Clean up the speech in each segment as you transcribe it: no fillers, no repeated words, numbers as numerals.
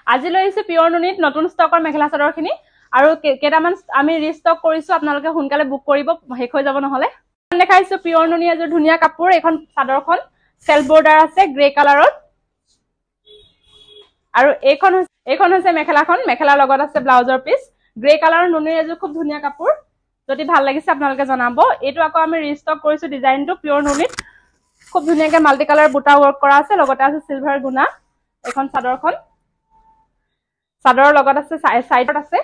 আজি লৈছে পিওৰ নুনিত নতুন ষ্টকৰ মেখেলা চাদৰখিনি আৰু কেটামান আমি ৰিষ্টক কৰিছো আপোনালোকে সোনকালে বুক কৰিব শেষ হৈ যাব নহলে দেখাইছো পিওৰ নুনি এযোৰ ধুনীয়া কাপোৰ এখন চাদৰখন সেলফ বৰ্ডাৰ আছে গ্ৰে কালাৰত আৰু এইখন হৈছে মেখেলাৰ লগত আছে ব্লাউজৰ পিস গ্ৰে কালাৰৰ নুনিৰ এযোৰ খুব ধুনীয়া কাপোৰ যদি ভাল লাগিছে আপোনালোকে জনাব এইটো আকৌ আমি ৰিষ্টক কৰিছো ডিজাইনটো পিওৰ নুনিত খুব ধুনীয়াকে মাল্টি কালাৰ বুটা ওয়াৰ্ক কৰা আছে লগতে আছে সিলভাৰ গুনা এখন চাদৰৰ লগত আছে সাইডত আছে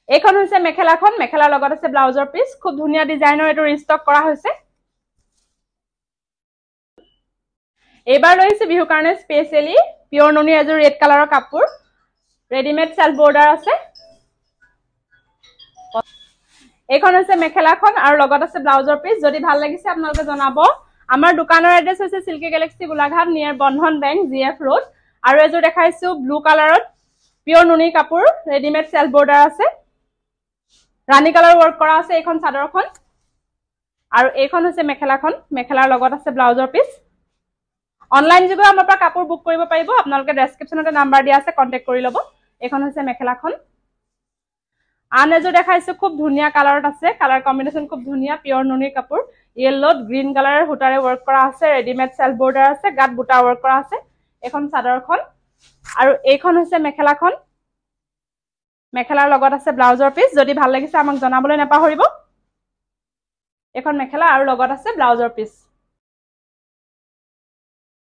এইখন হৈছে মেখেলাৰ লগত আছে ব্লাউজৰ পিস খুব ধুনীয়া ডিজাইনৰ এটো ৰিষ্টক কৰা হৈছে এবাৰ লৈছে বিহু কাৰণে স্পেশালি পিওৰ নুনি এযোৰ ৰেড কালাৰৰ কাপোৰ ৰেডিমেড সেলফ বৰ্ডাৰ আছে এইখন হৈছে মেখেলাখন আৰু লগত আছে ব্লাউজৰ পিস যদি ভাল লাগিছে আপোনালোকে জনাব আমাৰ দোকানৰ এড্ৰেছ হৈছে সিল্কি গ্যালাক্সি গোলাঘাট নিয়াৰ বন্ধন বেংক জিএফ ৰোড আৰু এযোৰ দেখাইছো ব্লু কালাৰত পিওৰ নুনি কাপোৰ ৰেডিমেড সেলফ বৰ্ডাৰ আছে ৰানী কালাৰ ওয়াৰ্ক কৰা আছে এইখন চাদৰখন আৰু এইখন হৈছে মেখেলাৰ লগত আছে ব্লাউজৰ পিস অনলাইন যোগে আমাৰ পৰা কাপোৰ বুক কৰিব পাৰিব আপোনালোকে ডেসক্ৰিপচনতে নাম্বাৰ দিয়া আছে কন্টাক্ট কৰি লব এইখন হৈছে মেখেলাখন আন এযোৰ দেখাইছো খুব ধুনীয়া কালাৰত আছে কালাৰ কম্বিনেশন খুব ধুনীয়া পিওৰ নুনিৰ কাপোৰ ইয়েলোত গ্ৰীন কালাৰৰ হুটাৰে ওয়াৰ্ক কৰা আছে ৰেডিমেড সেলফ বৰ্ডাৰ আছে গাত বুটা ওয়াৰ্ক কৰা আছে এখন চাদৰখন আৰু এইখন হৈছে মেখেলাৰ লগত আছে ব্লাউজৰ পিস যদি ভাল লাগিছে আমাক জনাবলৈ নাপাহৰিব এখন মেখেলা আৰু লগত আছে ব্লাউজৰ পিস